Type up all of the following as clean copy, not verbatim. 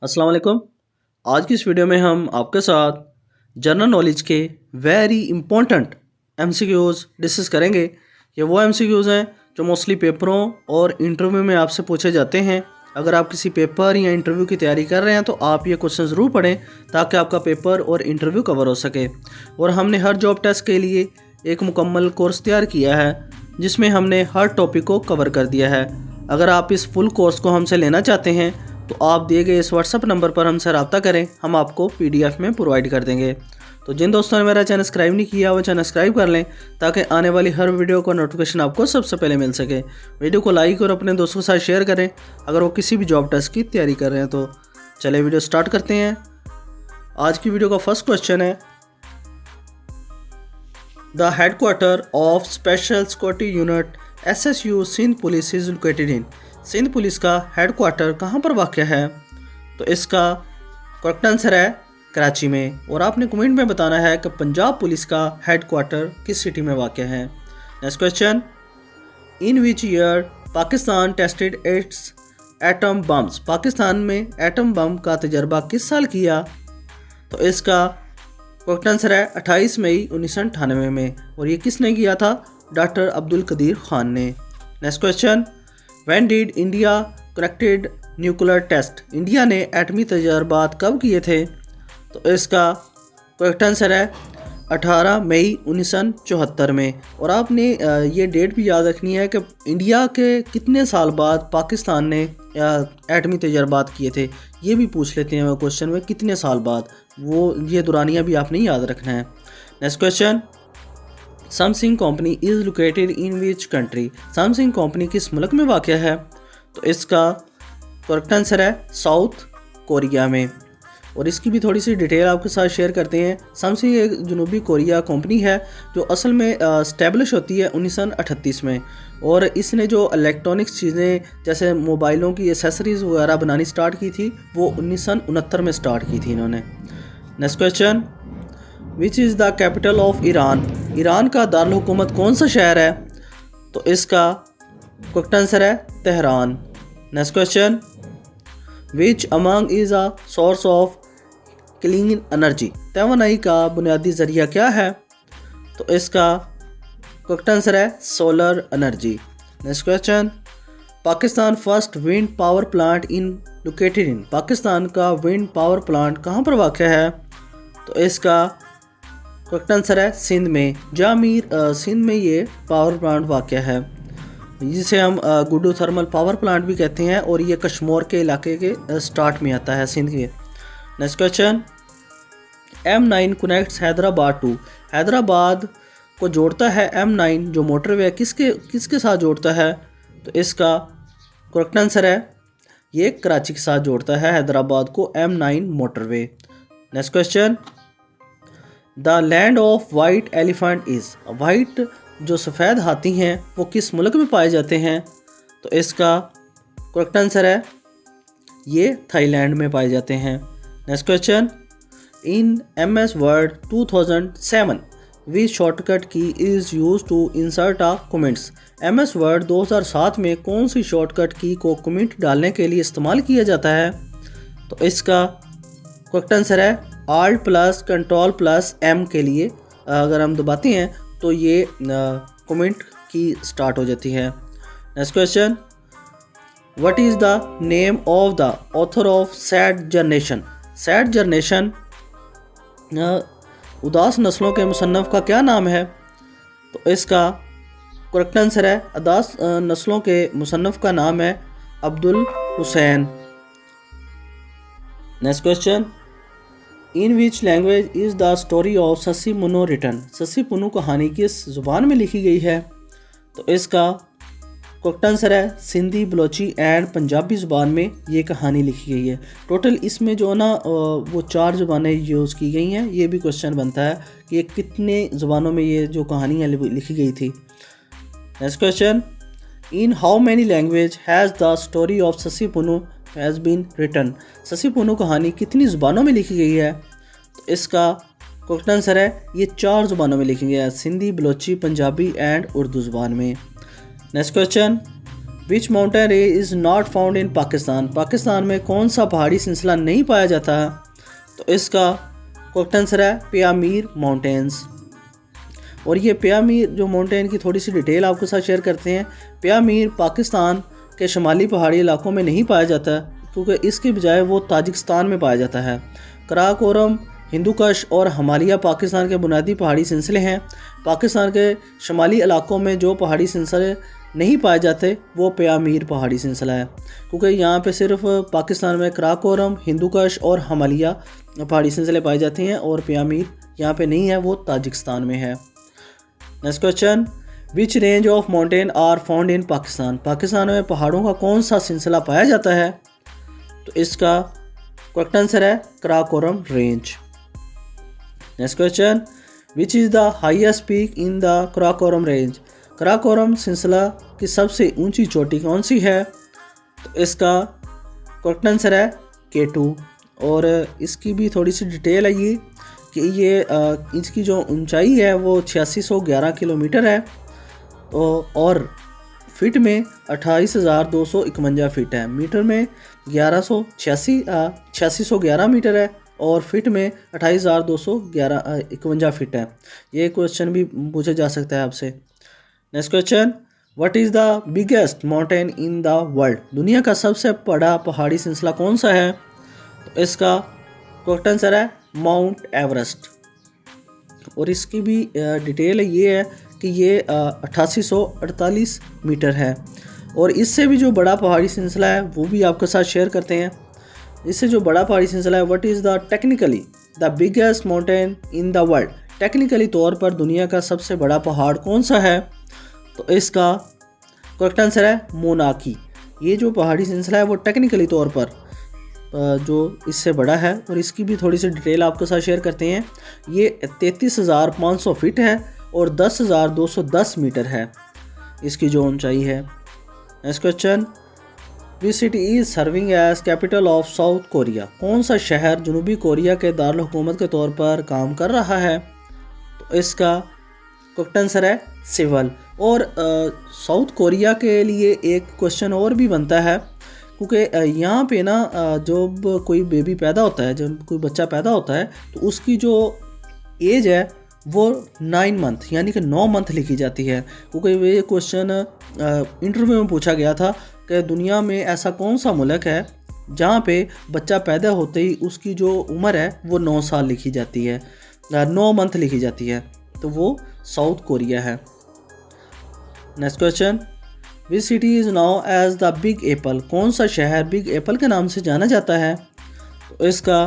अस्सलाम वालेकुम। आज की इस वीडियो में हम आपके साथ जनरल नॉलेज के वेरी इंपॉर्टेंट एमसीक्यूज़ डिस्कस करेंगे। ये वो एमसीक्यूज़ हैं जो मोस्टली पेपरों और इंटरव्यू में आपसे पूछे जाते हैं। अगर आप किसी पेपर या इंटरव्यू की तैयारी कर रहे हैं तो आप ये क्वेश्चन ज़रूर पढ़ें ताकि आपका पेपर और इंटरव्यू कवर हो सके। और हमने हर जॉब टेस्ट के लिए एक मुकम्मल कोर्स तैयार किया है जिसमें हमने हर टॉपिक को कवर कर दिया है। अगर आप इस फुल कोर्स को हमसे लेना चाहते हैं तो आप दिए गए इस व्हाट्सअप नंबर पर हमसे रब्ता करें, हम आपको पीडीएफ में प्रोवाइड कर देंगे। तो जिन दोस्तों ने मेरा चैनल सब्सक्राइब नहीं किया वो चैनल सब्सक्राइब कर लें ताकि आने वाली हर वीडियो का नोटिफिकेशन आपको सबसे पहले मिल सके। वीडियो को लाइक और अपने दोस्तों के साथ शेयर करें अगर वो किसी भी जॉब टेस्ट की तैयारी कर रहे हैं। तो चलिए वीडियो स्टार्ट करते हैं। आज की वीडियो का फर्स्ट क्वेश्चन है, the headquarter of special security unit SSU Sindh police is located in. Sindh police का हेडक्वार्टर कहाँ पर वाक़ है? तो इसका करेक्ट आंसर है कराची में। और आपने कमेंट में बताना है कि पंजाब पुलिस का हेडक्वार्टर किस सिटी में वाक़ है। Next question, in which year Pakistan tested its atom bombs. Pakistan में एटम बम का तजर्बा किस साल किया? तो इसका करेक्ट आंसर है 28 मई 1998 में। और ये किसने किया था? डॉक्टर अब्दुल कदीर खान ने। Next question, when did India connected nuclear test. India ने एटमी तजर्बात कब किए थे? तो इसका करेक्ट आंसर है 18 मई 1974 में। और आपने ये डेट भी याद रखनी है कि इंडिया के कितने साल बाद पाकिस्तान ने एटमी तजर्बात किए थे, ये भी पूछ लेते हैं वो क्वेश्चन में, कितने साल बाद, वो ये दुरानिया भी आपने याद रखना है। Next question, Samsung company is located in which country. Samsung company किस मुल्क में वाक़ है? तो इसका करेक्ट आंसर है साउथ कोरिया में। और इसकी भी थोड़ी सी डिटेल आपके साथ शेयर करते हैं। सैमसंग एक जनूबी कोरिया कंपनी है जो असल में स्टैब्लिश होती है 1938 में। और इसने जो इलेक्ट्रॉनिक्स चीज़ें जैसे मोबाइलों की एसेसरीज़ वगैरह बनानी स्टार्ट की थी वो 1969 में स्टार्ट की थी इन्होंने। Next question, which is the capital of Iran. Iran का दारुल हुकूमत कौन सा शहर है? तो इसका करेक्ट आंसर है Tehran. Next question, which among is a source of clean energy. तवानाई का बुनियादी ज़रिया क्या है? तो इसका करेक्ट आंसर है solar energy. Next question, Pakistan first wind power plant in located in. Pakistan का विंड पावर प्लांट कहाँ पर वाक़ है? तो इसका करेक्ट आंसर है सिंध में। जामीर सिंध में ये पावर प्लांट वाक़ है जिसे हम गुड्डू थर्मल पावर प्लांट भी कहते हैं। और ये कश्मीर के इलाके के स्टार्ट में आता है, सिंध के। Next question, M9 connects Hyderabad to. Hyderabad को जोड़ता है M9 जो मोटरवे किसके साथ जोड़ता है? तो इसका करेक्ट आंसर है ये कराची के साथ जोड़ता है हैदराबाद को M9 motorway. Next question, the land of white elephant is. White जो सफ़ेद हाथी हैं वो किस मुल्क में पाए जाते हैं? तो इसका करेक्ट आंसर है ये थाईलैंड में पाए जाते हैं। Next question, in MS Word 2007 which shortcut key is use to insert a comments. MS Word 2007 में कौन सी शॉर्टकट की को कमेंट डालने के लिए इस्तेमाल किया जाता है? तो इसका करेक्ट आंसर है Alt plus control plus M के लिए अगर हम दबाते हैं तो ये कमेंट की स्टार्ट हो जाती है। Next question, what is the name of the author of sad generation. Sad generation उदास नस्लों के मुसन्नफ़ का क्या नाम है? तो इसका करेक्ट आंसर है उदास नस्लों के मुसन्नफ़ का नाम है Abdul Hussain. Next question, in which language is the story of Sassi Punnu written. Sassi Punnu कहानी किस ज़ुबान में लिखी गई है? तो इसका करेक्ट आंसर है सिंधी, बलोची एंड पंजाबी ज़ुबान में ये कहानी लिखी गई है। टोटल इसमें जो ना वो 4 ज़ुबानें यूज़ की गई हैं। ये भी क्वेश्चन बनता है कि कितने ज़ुबानों में ये जो कहानियाँ लिखी गई थी। Next question, in how many language has the story of Sassi Punnu has been written. Sassi Punnu कहानी कितनी ज़ुबानों में लिखी गई है? तो इसका करेक्ट आंसर है ये 4 ज़ुबानों में लिखी गई है, सिंधी, बलोची, पंजाबी एंड उर्दू ज़ुबान में। Next question, which mountain range is not found in Pakistan, Pakistan में कौन सा पहाड़ी सिलसिला नहीं पाया जाता है? तो इसका करेक्ट आंसर है प्यामीर माउंटेन्स। और ये प्यामीर जो माउंटेन की थोड़ी सी डिटेल आपके साथ शेयर करते हैं। प्यामीर पाकिस्तान के शुमाली पहाड़ी इलाकों में नहीं पाया जाता क्योंकि इसके बजाय वो ताजिकिस्तान में पाया जाता है। कराकोरम, हिंदुकश और हिमालय पाकिस्तान के बुनियादी पहाड़ी सिलसिले हैं। पाकिस्तान के शुमाली इलाकों में जो पहाड़ी सिलसिले नहीं पाए जाते वो प्यामीर पहाड़ी सिलसिला है, क्योंकि यहाँ पे सिर्फ पाकिस्तान में कराकोरम, हिंदुकश और हिमालय पहाड़ी सिलसिले पाए जाते हैं और प्यामीर यहाँ पे नहीं है, वो ताजिकिस्तान में है। Next question, which range of mountain are found in Pakistan, Pakistan में पहाड़ों का कौन सा सिलसिला पाया जाता है? तो इसका करेक्ट आंसर है Karakoram range. Next question, which is the highest peak in the Karakoram range, Karakoram सिलसिला की सबसे ऊंची चोटी कौन सी है? तो इसका करेक्ट आंसर है K2। और इसकी भी थोड़ी सी डिटेल है ये कि ये इसकी जो ऊंचाई है वो 8611 किलोमीटर है और फिट में 28,251 फीट है, मीटर में 8611 मीटर है और फिट में 28,251 फीट है। ये क्वेश्चन भी पूछा जा सकता है आपसे। Next question, what is the biggest mountain in the world, दुनिया का सबसे बड़ा पहाड़ी सिलसिला कौन सा है? तो इसका करेक्ट आंसर है माउंट एवरेस्ट। और इसकी भी डिटेल ये है कि ये 8848 मीटर है। और इससे भी जो बड़ा पहाड़ी सिलसिला है वो भी आपके साथ शेयर करते हैं। इससे जो बड़ा पहाड़ी सिलसिला है, what is the technically the biggest mountain in the world, technically तौर पर दुनिया का सबसे बड़ा पहाड़ कौन सा है? तो इसका करेक्ट आंसर है मोनाकी। ये जो पहाड़ी सिलसिला है वो टेक्निकली तौर पर जो इससे बड़ा है। और इसकी भी थोड़ी सी डिटेल आपके साथ शेयर करते हैं। ये 33,500 फीट है और 10,210 मीटर है इसकी जो ऊंचाई है। Next question, which city is serving as capital of South Korea, कौन सा शहर जनूबी कोरिया के दारुल हुकूमत के तौर पर काम कर रहा है? तो इसका करेक्ट आंसर है सिवल। और साउथ कोरिया के लिए एक क्वेश्चन और भी बनता है, क्योंकि यहाँ पे ना जब कोई बेबी पैदा होता है, जब कोई बच्चा पैदा होता है तो उसकी जो एज है वो 9 मंथ यानी कि 9 मंथ लिखी जाती है। क्योंकि ये क्वेश्चन इंटरव्यू में पूछा गया था कि दुनिया में ऐसा कौन सा मुल्क है जहाँ पे बच्चा पैदा होते ही उसकी जो उम्र है वो 9 साल लिखी जाती है, 9 मंथ लिखी जाती है, तो वो साउथ कोरिया है। Next question, which city is now as the Big Apple, कौन सा शहर बिग एप्पल के नाम से जाना जाता है? तो इसका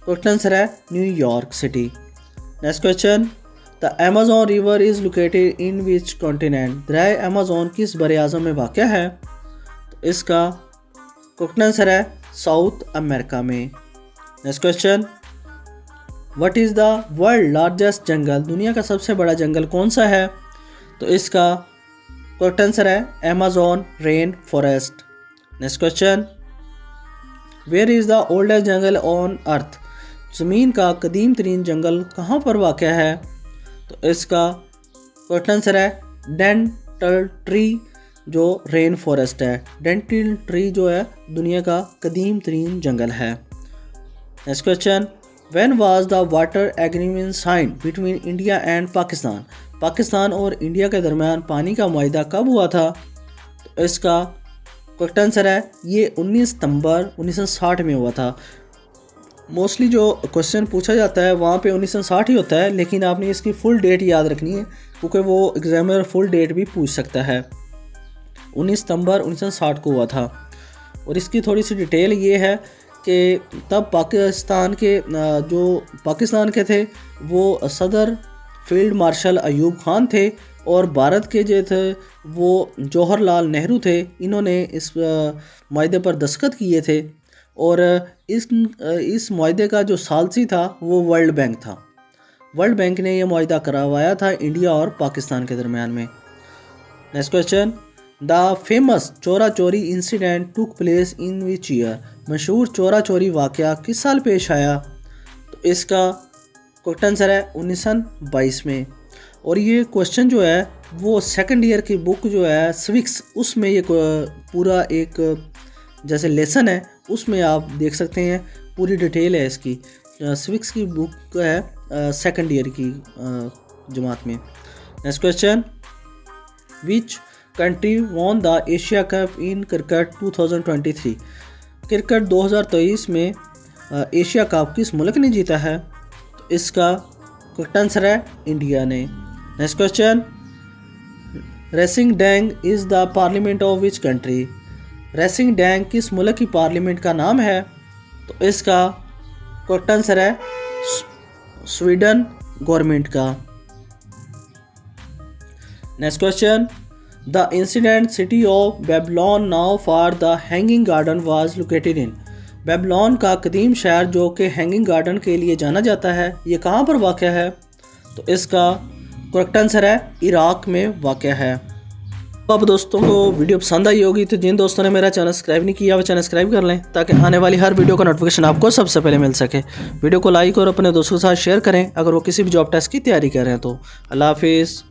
करेक्ट आंसर है New York city. Next question, the Amazon river is located in which continent, दरिया अमेज़न किस बर आज़म में वाक़या है? तो इसका करेक्ट आंसर है साउथ अमेरिका में। Next question, what is the world largest jungle, दुनिया का सबसे बड़ा जंगल कौन सा है? तो इसका करेक्ट आंसर है Amazon rain forest. Next question, where is the oldest jungle on earth, ज़मीन का कदीम तरीन जंगल कहाँ पर वाक़या है? तो इसका करेक्ट आंसर है डेंटल ट्री जो रेन फॉरेस्ट है। डेंटल ट्री जो है दुनिया का कदीम तरीन जंगल है। Next question, when was the water agreement sign between India and Pakistan, Pakistan और इंडिया के दरमियान पानी का मुआहदा कब हुआ था? तो इसका करेक्ट आंसर है ये 19 सितंबर 1960 में हुआ था। मोस्टली जो क्वेश्चन पूछा जाता है वहाँ पे 1960 ही होता है, लेकिन आपने इसकी फुल डेट याद रखनी है क्योंकि वो एग्जामिनर फुल डेट भी पूछ सकता है। 19 सितंबर 1960 को हुआ था। और इसकी थोड़ी सी डिटेल ये है कि तब पाकिस्तान के थे वो सदर फील्ड मार्शल अयूब खान थे और भारत के जो थे वो जवाहरलाल नेहरू थे। इन्होंने इस मुआहदे पर दस्तखत किए थे और इस मुआहदे का जो सालसी था वो वर्ल्ड बैंक था। वर्ल्ड बैंक ने यह मुआहदा करवाया था इंडिया और पाकिस्तान के दरमियान में। नेक्स्ट क्वेश्चन, द फेमस चोरा चोरी incident took place in which year, मशहूर चोरा चोरी वाक़या किस साल पेश आया? तो इसका करेक्ट आंसर है 1922 में। और ये क्वेश्चन जो है वो सेकंड ईयर की बुक जो है सिविक्स, उसमें ये पूरा एक जैसे लेसन है उसमें आप देख सकते हैं, पूरी डिटेल है इसकी। सिविक्स की बुक है सेकंड ईयर की जमात में। Next question, which country won the Asia cup in cricket 2023? Cricket 2023 में एशिया कप किस मुल्क ने जीता है? तो इसका करेक्ट आंसर है इंडिया ने। Next question, racing dang is the parliament of which country? Racing dang किस मुल्क की पार्लियामेंट का नाम है? तो इसका करेक्ट आंसर है स्वीडन गवर्नमेंट का। Next question, the incident city of Babylon now for the hanging garden was located in? Babylon का कदीम शहर जो कि हैंगिंग गार्डन के लिए जाना जाता है, ये कहाँ पर वाक़या है? तो इसका करेक्ट आंसर है इराक में वाक़या है। तो अब दोस्तों को वीडियो पसंद आई होगी तो जिन दोस्तों ने मेरा चैनल सब्सक्राइब नहीं किया वो चैनल सब्सक्राइब कर लें ताकि आने वाली हर वीडियो का नोटिफिकेशन आपको सबसे पहले मिल सके। वीडियो को लाइक और अपने दोस्तों के साथ शेयर करें अगर वो किसी भी जॉब टेस्ट की तैयारी कर रहे हैं तो। अल्लाह हाफिज़।